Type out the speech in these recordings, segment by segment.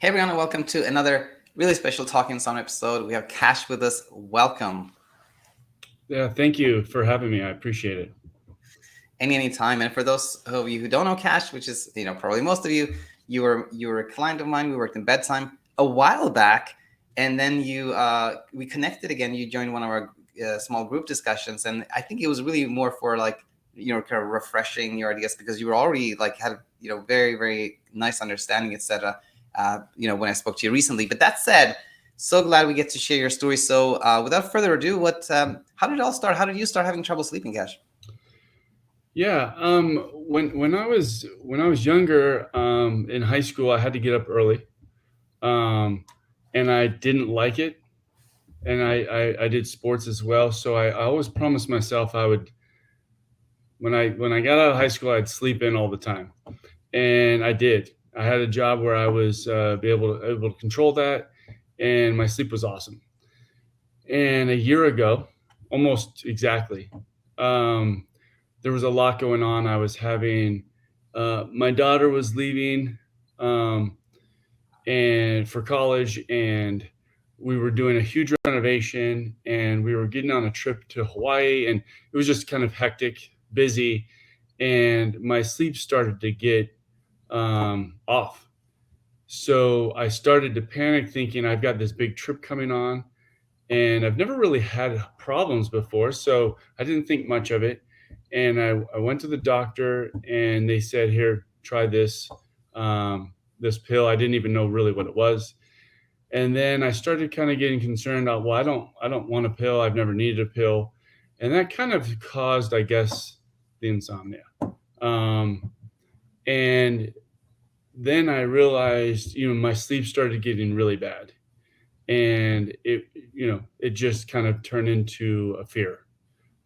Hey everyone, and welcome to another really special Talking Sound episode. We have Cash with us. Welcome. Yeah, thank you for having me. I appreciate it. Any time. And for those of you who don't know Cash, which is probably most of you, you were a client of mine. We worked in BedTyme a while back, and then you we connected again. You joined one of our small group discussions, and I think it was really more for like kind of refreshing your ideas because you were already like had very very nice understanding, etc. When I spoke to you recently. But that said, so glad we get to share your story. So without further ado, what how did it all start? How did you start having trouble sleeping, Cash? Yeah, when I was younger, in high school, I had to get up early, um, and I didn't like it. And I did sports as well, so I always promised myself I would when I got out of high school, I'd sleep in all the time, and I did. I had a job where I was be able to control that, and my sleep was awesome. And a year ago, almost exactly, um, there was a lot going on. I was having my daughter was leaving um, and for college, and we were doing a huge renovation, and we were getting on a trip to Hawaii, and it was just kind of hectic, busy, and my sleep started to get off. So I started to panic, thinking I've got this big trip coming on, and I've never really had problems before, so I didn't think much of it. And I went to the doctor, and they said, "Here, try this pill." I didn't even know really what it was, and then I started kind of getting concerned. Well, I don't want a pill. I've never needed a pill, and that kind of caused, I guess, the insomnia. Um, and then I realized, my sleep started getting really bad, and it just kind of turned into a fear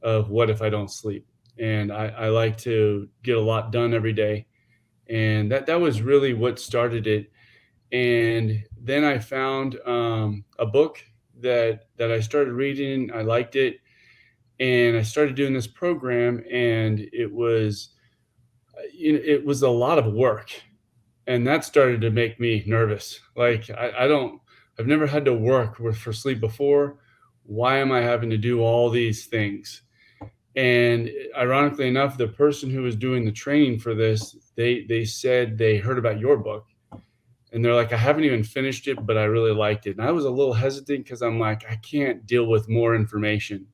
of what if I don't sleep. And I like to get a lot done every day, and that was really what started it. And then I found a book that I started reading. I liked it, and I started doing this program, and it was a lot of work, and that started to make me nervous. Like I've never had to work for sleep before. Why am I having to do all these things? And ironically enough, the person who was doing the training for this, they said they heard about your book, and they're like, I haven't even finished it, but I really liked it. And I was a little hesitant because I'm like, I can't deal with more information.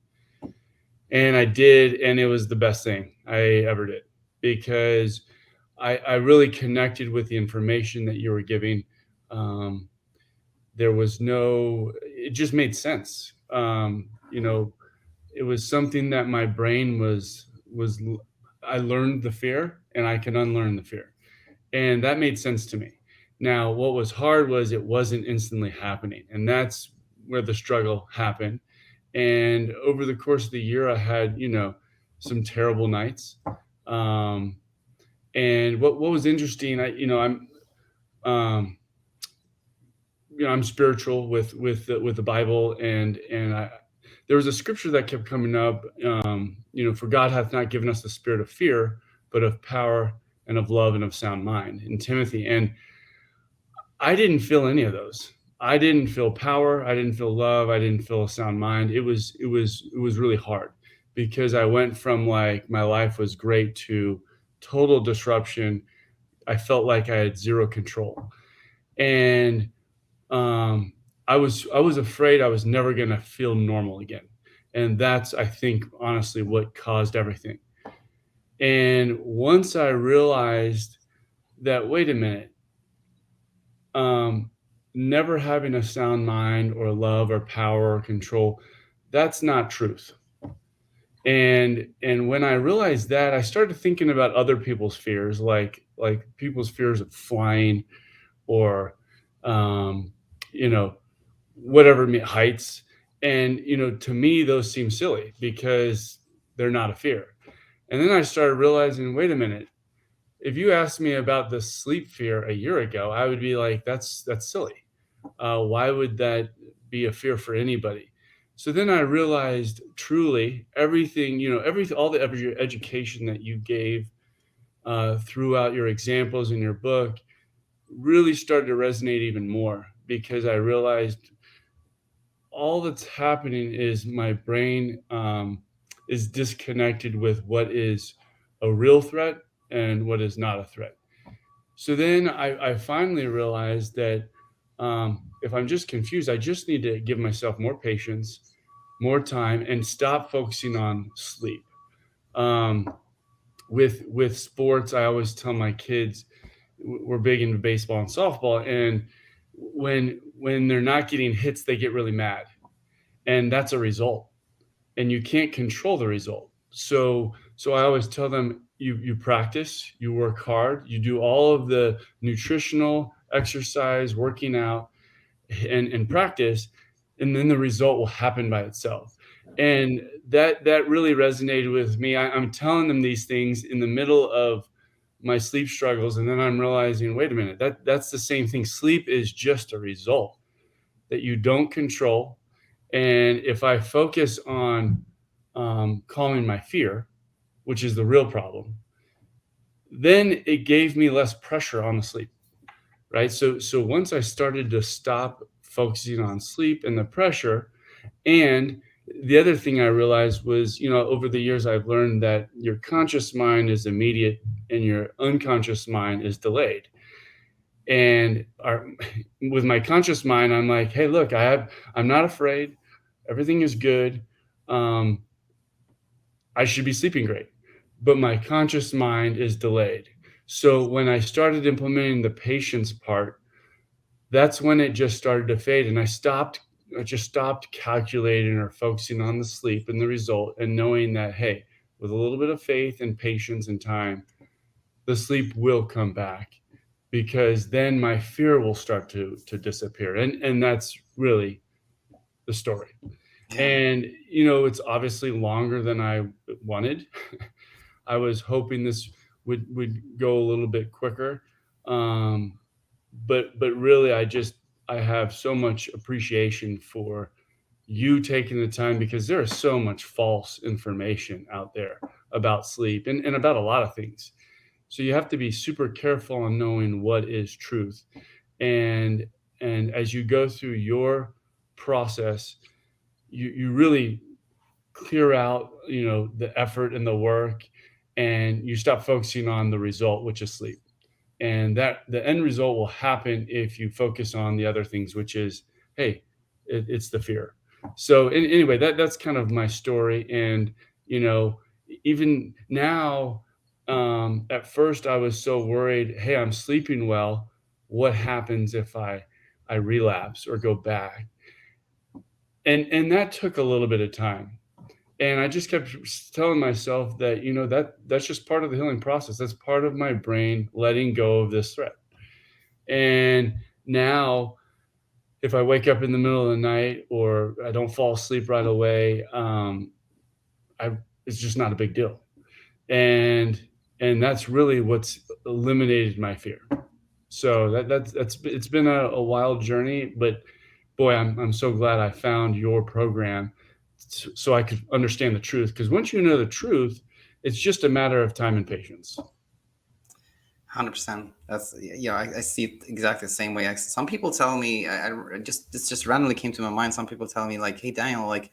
And I did, and it was the best thing I ever did, because I really connected with the information that you were giving. Um, there was no, it just made sense. It was something that my brain was. I learned the fear, and I can unlearn the fear, and that made sense to me. Now, what was hard was it wasn't instantly happening, and that's where the struggle happened. And over the course of the year, I had some terrible nights. Um, and what was interesting, um, I'm spiritual with the Bible, and there was a scripture that kept coming up. For God hath not given us the spirit of fear, but of power and of love and of sound mind, in Timothy. And I didn't feel any of those. I didn't feel power. I didn't feel love. I didn't feel a sound mind. It was really hard, because I went from like my life was great to total disruption. I felt like I had zero control, and um, I was afraid I was never gonna feel normal again, and that's, I think, honestly what caused everything. And once I realized that, wait a minute, um, never having a sound mind or love or power or control, that's not truth. And when I realized that, I started thinking about other people's fears, like people's fears of flying, or um, you know whatever, heights. And to me those seem silly because they're not a fear. And then I started realizing, wait a minute, if you asked me about the sleep fear a year ago, I would be like, that's silly. Why would that be a fear for anybody? So then I realized, truly, everything, all the education that you gave throughout your examples in your book really started to resonate even more because I realized all that's happening is my brain is disconnected with what is a real threat and what is not a threat. So then I finally realized that if I'm just confused, I just need to give myself more patience, more time, and stop focusing on sleep. Um, with sports, I always tell my kids we're big into baseball and softball, and when they're not getting hits, they get really mad, and that's a result, and you can't control the result. So I always tell them you practice, you work hard, you do all of the nutritional exercise, working out, and practice, and then the result will happen by itself. And that really resonated with me. I'm telling them these things in the middle of my sleep struggles, and then I'm realizing, wait a minute, that's the same thing. Sleep is just a result that you don't control. And if I focus on calming my fear, which is the real problem, then it gave me less pressure on the sleep, right? So once I started to stop focusing on sleep and the pressure, and the other thing I realized was, over the years, I've learned that your conscious mind is immediate and your unconscious mind is delayed. And with my conscious mind, I'm like, hey, look, I'm not afraid. Everything is good. Um, I should be sleeping great. But my conscious mind is delayed. So when I started implementing the patience part, that's when it just started to fade. And I just stopped calculating or focusing on the sleep and the result, and knowing that, hey, with a little bit of faith and patience and time, the sleep will come back, because then my fear will start to disappear. And that's really the story. Yeah. And it's obviously longer than I wanted. I was hoping this would go a little bit quicker. Um, but really, I have so much appreciation for you taking the time, because there is so much false information out there about sleep and about a lot of things. So you have to be super careful on knowing what is truth. And as you go through your process, you really clear out, the effort and the work, and you stop focusing on the result, which is sleep. And that the end result will happen if you focus on the other things, which is, hey, it's the fear. So anyway, that's kind of my story. And you know even now, at first I was so worried, hey, I'm sleeping well, what happens if I relapse or go back? And that took a little bit of time, and I just kept telling myself that, that's just part of the healing process. That's part of my brain letting go of this threat. And now, if I wake up in the middle of the night or I don't fall asleep right away, I it's just not a big deal. And that's really what's eliminated my fear. So that's it's been a wild journey, but boy, I'm so glad I found your program, so I could understand the truth. Because once you know the truth, it's just a matter of time and patience. 100%. That's, yeah, I see it exactly the same way. Some people tell me, I just, this just randomly came to my mind. Some people tell me like, hey, Daniel, like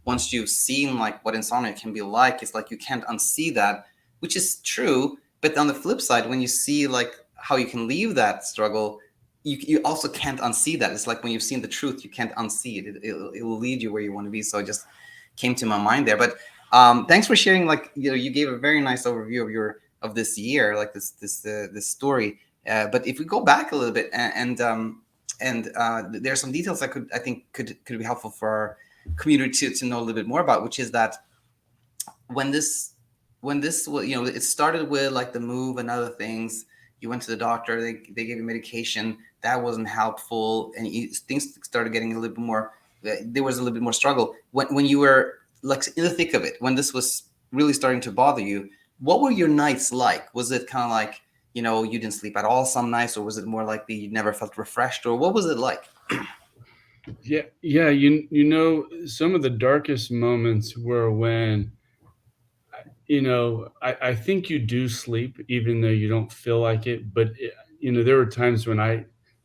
once you've seen like what insomnia can be like, it's like you can't unsee that, which is true. But on the flip side, when you see like how you can leave that struggle, you also can't unsee that. It's like when you've seen the truth, you can't unsee it. It'll lead you where you want to be. So it just came to my mind there. But thanks for sharing. Like, you gave a very nice overview of this year, like this story. But if we go back a little bit, and there are some details that I think could be helpful for our community to know a little bit more about, which is that when this it started with like the move and other things. You went to the doctor, they gave you medication that wasn't helpful, and things started getting a little bit more. There was a little bit more struggle when you were like in the thick of it, when this was really starting to bother you. What were your nights like? Was it kind of like, you didn't sleep at all some nights, or was it more like you never felt refreshed, or what was it like? Yeah. Some of the darkest moments were when, I think you do sleep even though you don't feel like it, but there were times when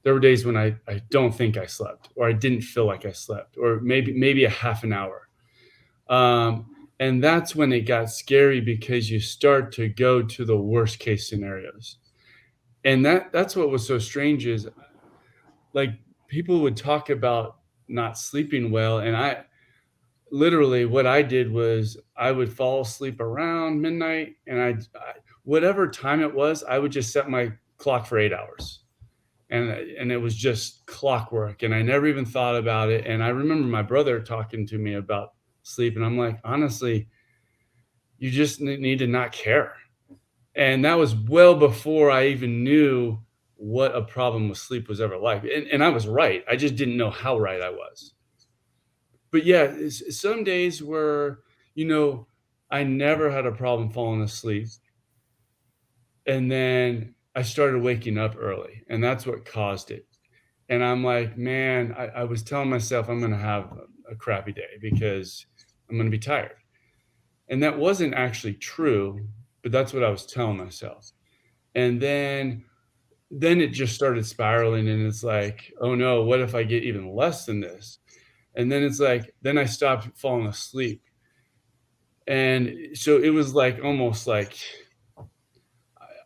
there were days when I don't think I slept, or I didn't feel like I slept, or maybe a half an hour. Um, and that's when it got scary because you start to go to the worst case scenarios. And that's what was so strange is like people would talk about not sleeping well, and I literally what I did was I would fall asleep around midnight, and whatever time it was, I would just set my clock for 8 hours, and it was just clockwork, and I never even thought about it. And I remember my brother talking to me about sleep, and I'm like, honestly, you just need to not care. And that was well before I even knew what a problem with sleep was ever like. And I was right. I just didn't know how right I was. But yeah, some days where, you know, I never had a problem falling asleep. And then I started waking up early, and that's what caused it. And I'm like, man, I was telling myself I'm going to have a crappy day because I'm going to be tired. And that wasn't actually true, but that's what I was telling myself. And then it just started spiraling, and it's like, oh no, what if I get even less than this? And then it's like, then I stopped falling asleep. And so it was like almost like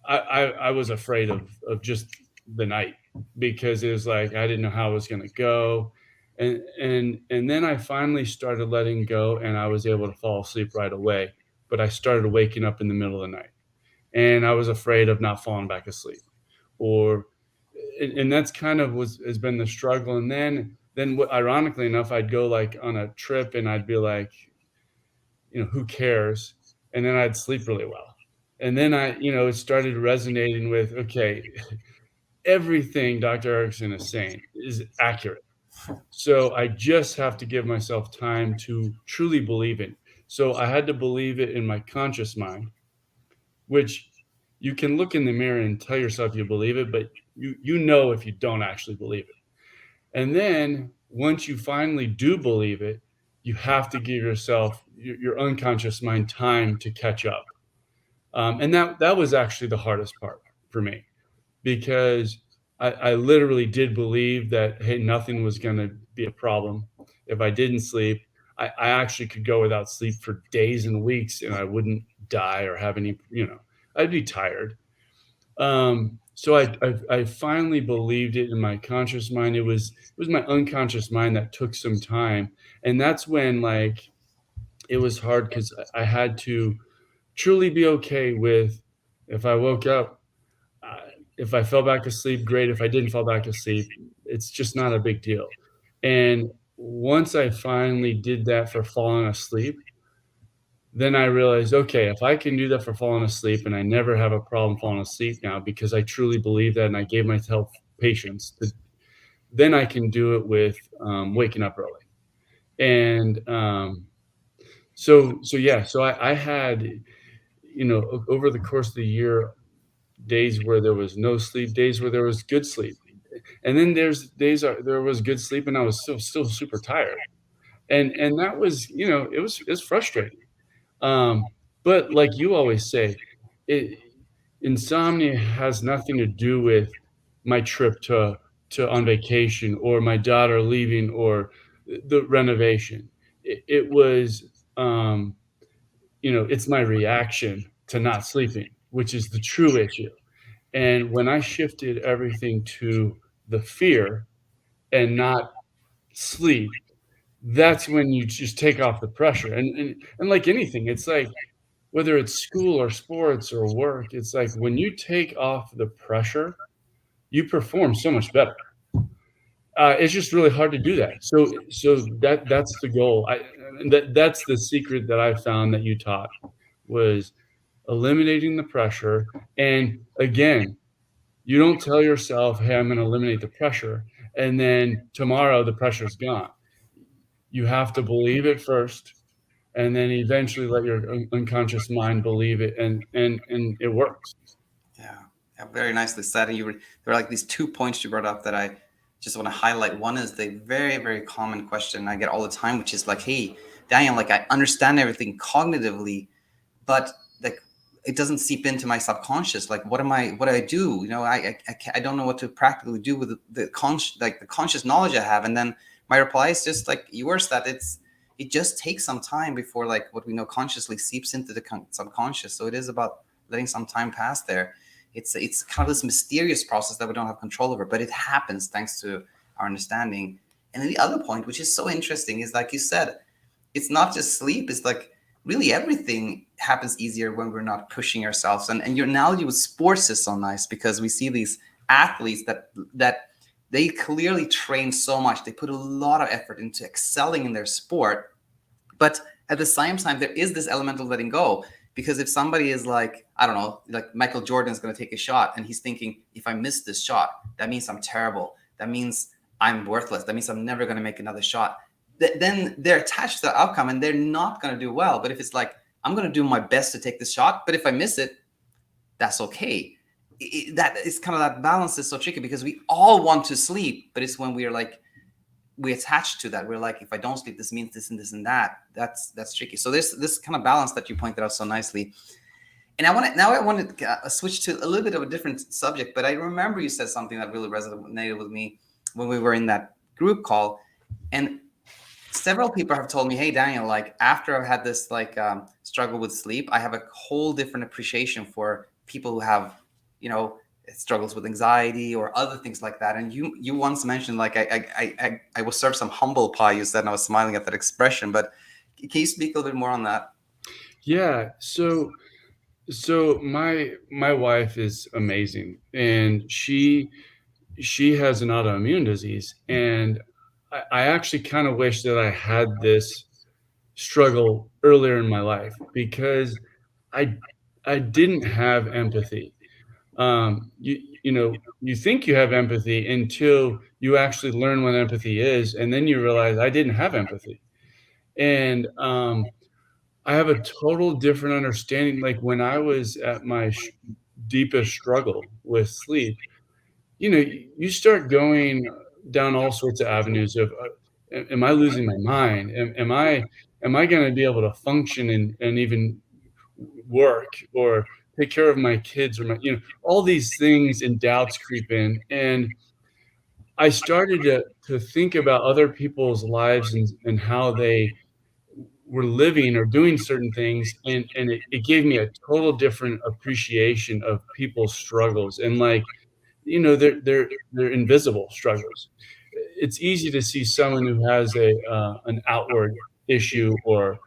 I was afraid of just the night, because it was like I didn't know how it was gonna go. And then I finally started letting go, and I was able to fall asleep right away. But I started waking up in the middle of the night, and I was afraid of not falling back asleep. Or and that's kind of has been the struggle. And then ironically enough, I'd go like on a trip, and I'd be like, who cares? And then I'd sleep really well. And then it started resonating with, okay, everything Dr. Erickson is saying is accurate. So I just have to give myself time to truly believe it. So I had to believe it in my conscious mind, which you can look in the mirror and tell yourself you believe it, but you know if you don't actually believe it. And then once you finally do believe it, you have to give yourself your unconscious mind time to catch up. And that was actually the hardest part for me, because I literally did believe that, hey, nothing was going to be a problem if I didn't sleep. I actually could go without sleep for days and weeks, and I wouldn't die or have any, I'd be tired. So I finally believed it in my conscious mind. It was my unconscious mind that took some time, and that's when like it was hard because I had to truly be okay with, if I woke up, uh, if I fell back asleep, great. If I didn't fall back asleep, it's just not a big deal. And once I finally did that for falling asleep, then I realized, okay, if I can do that for falling asleep, and I never have a problem falling asleep now because I truly believe that and I gave myself patience, then I can do it with waking up early. And so yeah, so I had, over the course of the year, days where there was no sleep, days where there was good sleep. And then there's days there was good sleep and I was still super tired. And that was, it's frustrating. Um, but like you always say, it, insomnia has nothing to do with my trip to on vacation, or my daughter leaving, or the renovation. It was, it's my reaction to not sleeping, which is the true issue. And when I shifted everything to the fear and not sleep, that's when you just take off the pressure. And like anything, it's like whether it's school or sports or work, it's like when you take off the pressure, you perform so much better. It's just really hard to do that. So that's the goal. That's the secret that I found that you taught, was eliminating the pressure. And again, you don't tell yourself, hey, I'm going to eliminate the pressure, and then tomorrow the pressure's gone. You have to believe it first, and then eventually let your unconscious mind believe it, and it works. Yeah, yeah, very nicely said. And there are like these 2 points you brought up that I just want to highlight. One is the very, very common question I get all the time, which is like, "Hey, Daniel, like I understand everything cognitively, but like it doesn't seep into my subconscious. Like, what do I do? I don't know what to practically do with the conscious knowledge I have. And then my reply is just like yours, that it just takes some time before like what we know consciously seeps into the subconscious. So it is about letting some time pass there. It's kind of this mysterious process that we don't have control over, but it happens thanks to our understanding. And then the other point, which is so interesting, is like you said, it's not just sleep. It's like really everything happens easier when we're not pushing ourselves. And your analogy with sports is so nice, because we see these athletes that they clearly train so much. They put a lot of effort into excelling in their sport, but at the same time, there is this element of letting go. Because if somebody is like, I don't know, like Michael Jordan is going to take a shot and he's thinking, if I miss this shot, that means I'm terrible. That means I'm worthless. That means I'm never going to make another shot. Then they're attached to the outcome and they're not going to do well. But if it's like, I'm going to do my best to take this shot, but if I miss it, that's okay. That is kind of, that balance is so tricky, because we all want to sleep, but it's when we are like, we attach to that. We're like, if I don't sleep, this means this and this and that. That's tricky. So there's this kind of balance that you pointed out so nicely. And I want to switch to a little bit of a different subject, but I remember you said something that really resonated with me when we were in that group call. And several people have told me, hey, Daniel, like after I've had this struggle with sleep, I have a whole different appreciation for people who have, struggles with anxiety or other things like that. And you once mentioned, like, I was served some humble pie, you said, and I was smiling at that expression. But can you speak a little bit more on that? Yeah. So my wife is amazing, and she has an autoimmune disease, and I actually kind of wish that I had this struggle earlier in my life, because I I didn't have empathy. You think you have empathy until you actually learn what empathy is, and then you realize I didn't have empathy. And I have a total different understanding. Like when I was at my deepest struggle with sleep, you start going down all sorts of avenues of, am I losing my mind? Am I going to be able to function and even work or take care of my kids, or all these things and doubts creep in. And I started to think about other people's lives and how they were living or doing certain things. And it gave me a total different appreciation of people's struggles. And like, they're invisible struggles. It's easy to see someone who has an outward issue or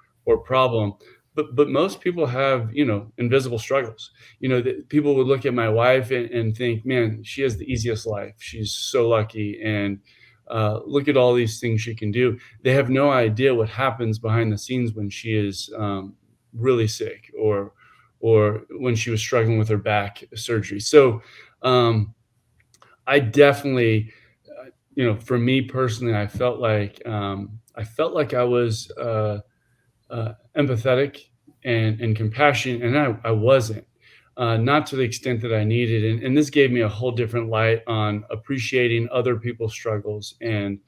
problem, but most people have, invisible struggles. That people would look at my wife and think, man, she has the easiest life. She's so lucky, and look at all these things she can do. They have no idea what happens behind the scenes when she is really sick, or when she was struggling with her back surgery. So um, I definitely, for me personally, I felt like I was empathetic and compassionate, and I wasn't, not to the extent that I needed. And this gave me a whole different light on appreciating other people's struggles, and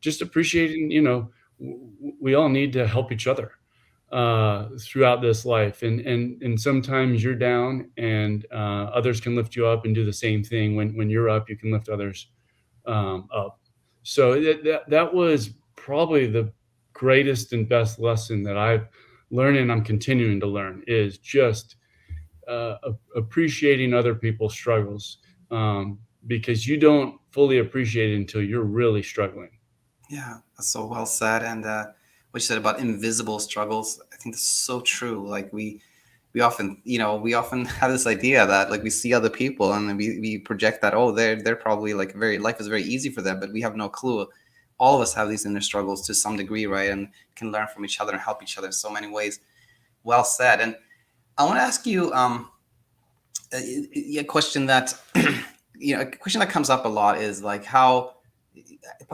just appreciating, we all need to help each other throughout this life. And sometimes you're down, and others can lift you up and do the same thing. When you're up, you can lift others up. So that was probably the greatest and best lesson that I've learned, and I'm continuing to learn, is just appreciating other people's struggles, because you don't fully appreciate it until you're really struggling. Yeah, that's so well said. And what you said about invisible struggles, I think that's so true. Like we often have this idea that like we see other people and then we project that, oh, they're probably like very, life is very easy for them, but we have no clue. All of us have these inner struggles to some degree, right? And can learn from each other and help each other in so many ways. Well said. And I want to ask you a question that a question that comes up a lot is like how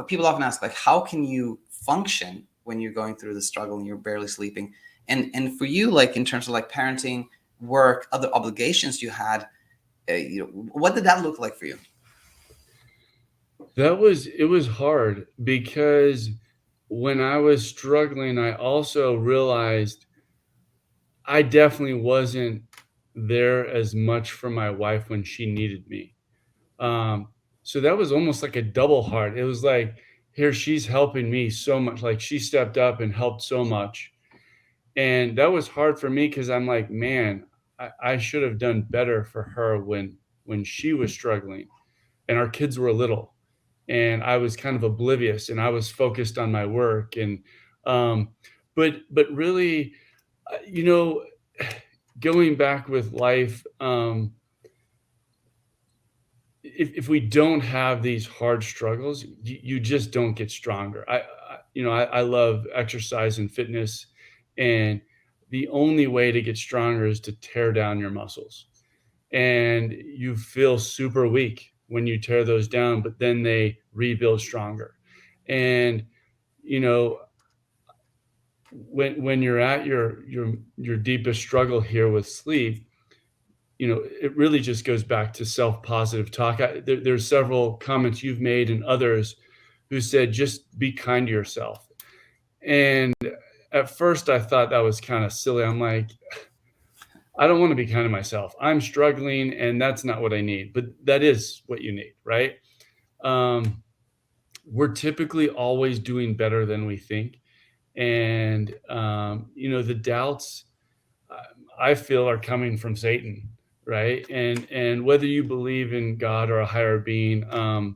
people often ask, like, how can you function when you're going through the struggle and you're barely sleeping? And for you, like in terms of like parenting, work, other obligations you had, what did that look like for you? It was hard, because when I was struggling, I also realized I definitely wasn't there as much for my wife when she needed me. Um, so that was almost like a double heart. It was like, here she's helping me so much. Like she stepped up and helped so much. And that was hard for me because I'm like, man, I should have done better for her when she was struggling and our kids were little. And I was kind of oblivious and I was focused on my work. And um, but really, you know, going back with life, if we don't have these hard struggles, you just don't get stronger. I love exercise and fitness, and the only way to get stronger is to tear down your muscles. And you feel super weak when you tear those down, but then they rebuild stronger. And you know, when you're at your deepest struggle here with sleep, it really just goes back to self-positive talk. There's several comments you've made and others who said just be kind to yourself. And at first I thought that was kind of silly. I'm like, I don't want to be kind to myself. I'm struggling and that's not what I need, but that is what you need, right? Um, we're typically always doing better than we think. And, the doubts, I feel, are coming from Satan, right? And whether you believe in God or a higher being, I,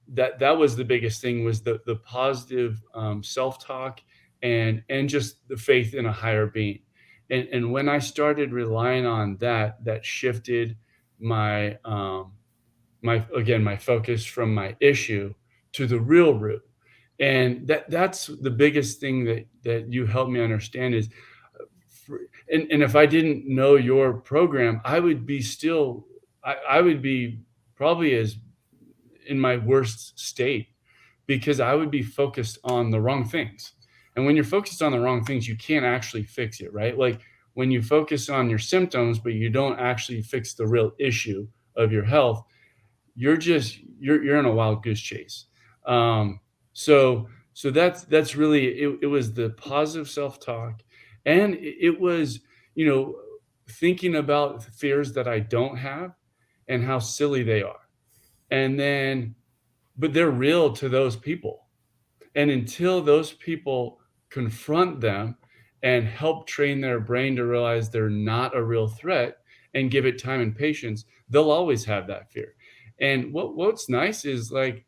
that was the biggest thing, was the positive self talk and just the faith in a higher being. And when I started relying on that, that shifted my my focus from my issue to the real root. And that's the biggest thing that you helped me understand is, and if I didn't know your program, I would be still, I would be probably as in my worst state, because I would be focused on the wrong things. And when you're focused on the wrong things, you can't actually fix it, right? Like when you focus on your symptoms, but you don't actually fix the real issue of your health, you're in a wild goose chase. Um, so that's really it. It was the positive self talk, and it was, you know thinking about fears that I don't have and how silly they are, and then but they're real to those people, and until those people confront them and help train their brain to realize they're not a real threat and give it time and patience, they'll always have that fear. And what's nice is, like,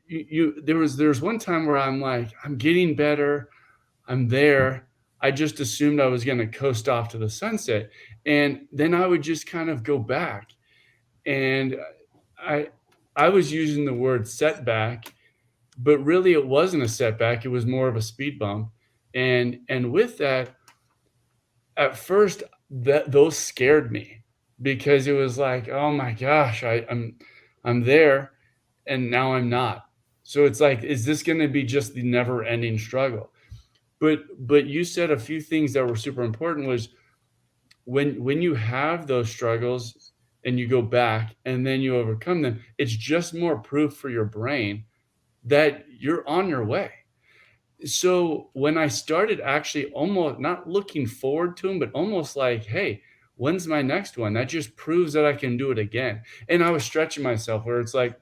there's one time where I'm like, I'm getting better, I'm there. I just assumed I was going to coast off to the sunset, and then I would just kind of go back. And I I was using the word setback, but really it wasn't a setback. It was more of a speed bump. And with that, at first, that those scared me, because it was like, oh my gosh, I'm there and now I'm not. So it's like, is this going to be just the never ending struggle? But you said a few things that were super important, was when you have those struggles and you go back and then you overcome them, it's just more proof for your brain that you're on your way. So when I started actually almost not looking forward to them, but almost like, hey, when's my next one? That just proves that I can do it again. And I was stretching myself, where it's like,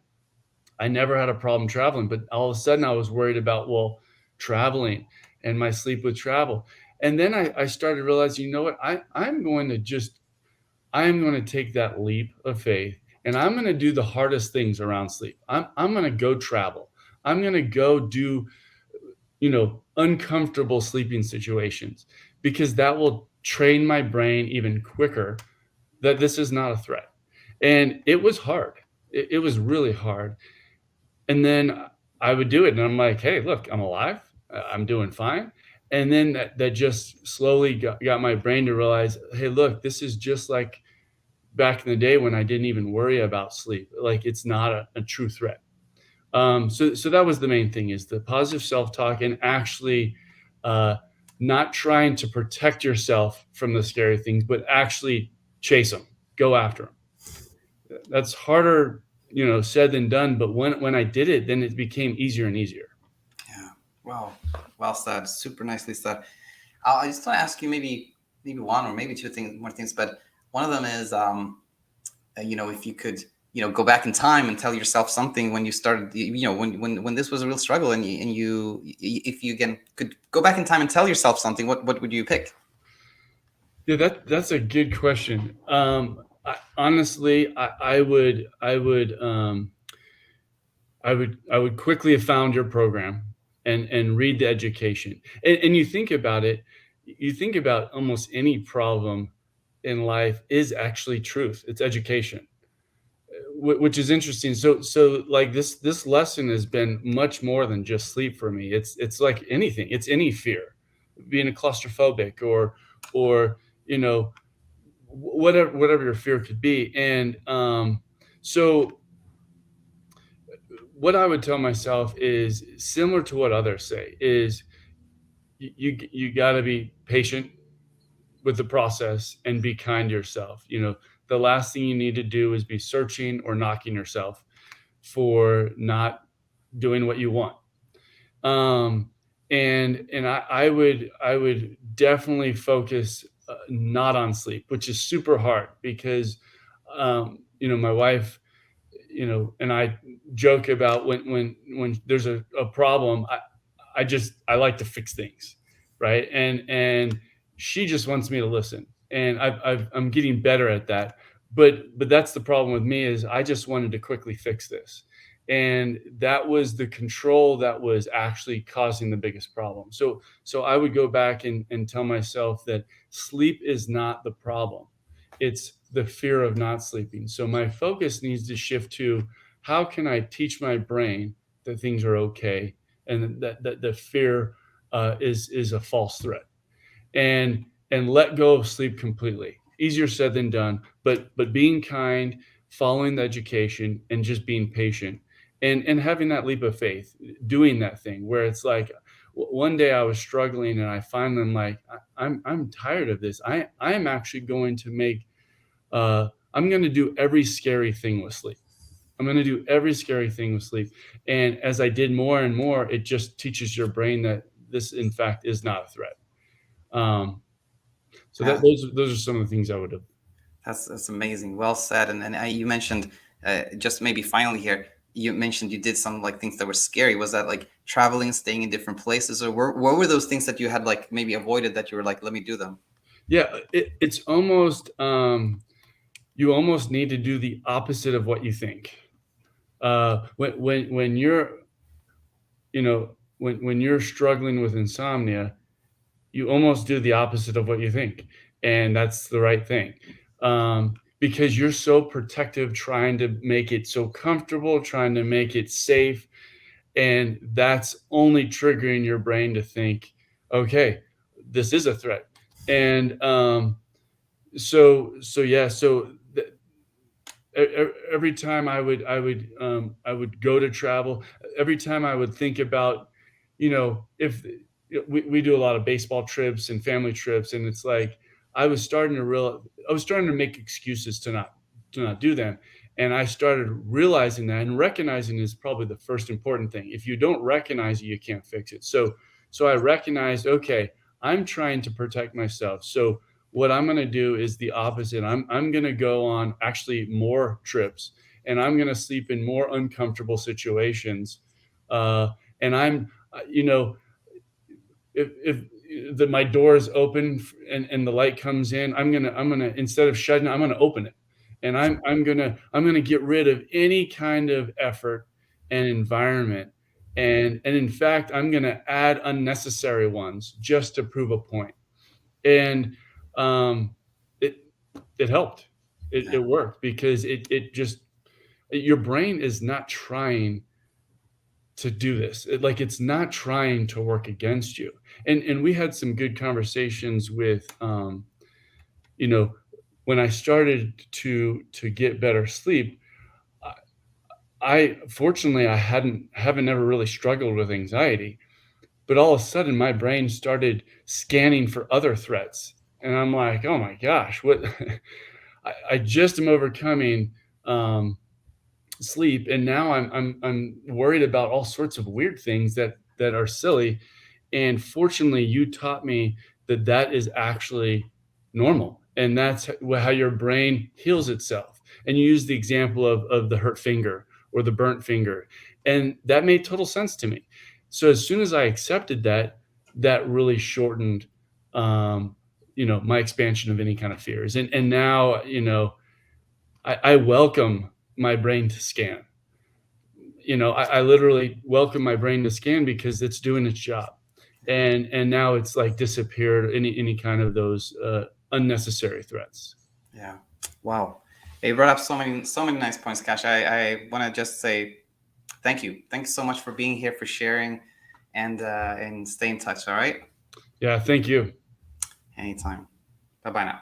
I never had a problem traveling, but all of a sudden I was worried about, well, traveling and my sleep with travel. And then I started realizing, you know what, I am going to take that leap of faith, and I'm going to do the hardest things around sleep. I'm going to go travel. I'm going to go do, uncomfortable sleeping situations, because that will train my brain even quicker that this is not a threat. And it was hard. It was really hard. And then I would do it, and I'm like, hey, look, I'm alive. I'm doing fine. And then that just slowly got my brain to realize, hey, look, this is just like back in the day when I didn't even worry about sleep. Like, it's not a true threat. So that was the main thing, is the positive self-talk, and actually uh, not trying to protect yourself from the scary things, but actually chase them, go after them. That's harder, said than done. But when I did it, then it became easier and easier. Yeah. Wow. Well said. Super nicely said. I just want to ask you, maybe maybe one or maybe two things, more things, but one of them is, if you could, go back in time and tell yourself something when you started, when this was a real struggle, if you again could go back in time and tell yourself something, what would you pick? Yeah, that's a good question. Honestly, I would quickly have found your program and read the education. And you think about it, you think about almost any problem in life is actually truth. It's education, which is interesting. So like this lesson has been much more than just sleep for me. It's like anything. It's any fear, being a claustrophobic or you know whatever your fear could be. And so what I would tell myself is similar to what others say is you got to be patient with the process and be kind to yourself. The last thing you need to do is be searching or knocking yourself for not doing what you want. Um, and I would definitely focus not on sleep, which is super hard because my wife and I joke about when there's a problem, I like to fix things, right? And she just wants me to listen, and I'm getting better at that. But that's the problem with me is I just wanted to quickly fix this, and that was the control that was actually causing the biggest problem. So I would go back and tell myself that sleep is not the problem, it's the fear of not sleeping. So my focus needs to shift to how can I teach my brain that things are okay and that the fear is a false threat, and let go of sleep completely. Easier said than done, but being kind, following the education, and just being patient, and having that leap of faith, doing that thing where it's like one day I was struggling and I finally am like I'm tired of this. I'm actually going to make I'm going to do every scary thing with sleep. I'm going to do every scary thing with sleep. And as I did more and more, it just teaches your brain that this, in fact, is not a threat. Um, so Uh, those are some of the things I would have. that's amazing. Well said. And you mentioned, just maybe finally here, you mentioned you did some like things that were scary. Was that like traveling, staying in different places, or what were those things that you had like maybe avoided that you were like, let me do them? Yeah, it's almost you almost need to do the opposite of what you think. When you're when you're struggling with insomnia, you almost do the opposite of what you think, and that's the right thing, because you're so protective, trying to make it so comfortable, trying to make it safe, and that's only triggering your brain to think, okay, this is a threat. And so yeah, every time I would go to travel, every time I would think about, if we do a lot of baseball trips and family trips, and it's like I was starting to make excuses to not do them, and I started realizing that, and recognizing is probably the first important thing. If you don't recognize it, you can't fix it. So I recognized, okay, I'm trying to protect myself. So what I'm going to do is the opposite. I'm going to go on actually more trips, and I'm going to sleep in more uncomfortable situations. Uh, and if my door is open and the light comes in, I'm gonna instead of shutting it, I'm gonna open it, and I'm gonna get rid of any kind of effort and environment, and in fact, I'm gonna add unnecessary ones just to prove a point. And um, it it helped. It Yeah. worked because it just your brain is not trying to do this. Like it's not trying to work against you. And we had some good conversations with you know when I started to get better sleep. I, I fortunately I haven't ever really struggled with anxiety, but all of a sudden my brain started scanning for other threats, and I'm like, oh my gosh, what? I just am overcoming sleep, and now I'm worried about all sorts of weird things that are silly. And fortunately, you taught me that that is actually normal. And that's how your brain heals itself. And you use the example of the hurt finger or the burnt finger. And that made total sense to me. So as soon as I accepted that, that really shortened, my expansion of any kind of fears. And now, I welcome my brain to scan. I literally welcome my brain to scan because it's doing its job. And now it's like disappeared any kind of those unnecessary threats. Yeah. Wow. You brought up so many nice points, Cash. I want to just say thank you. Thanks so much for being here, for sharing, and stay in touch. All right. Yeah, thank you. Anytime. Bye bye now.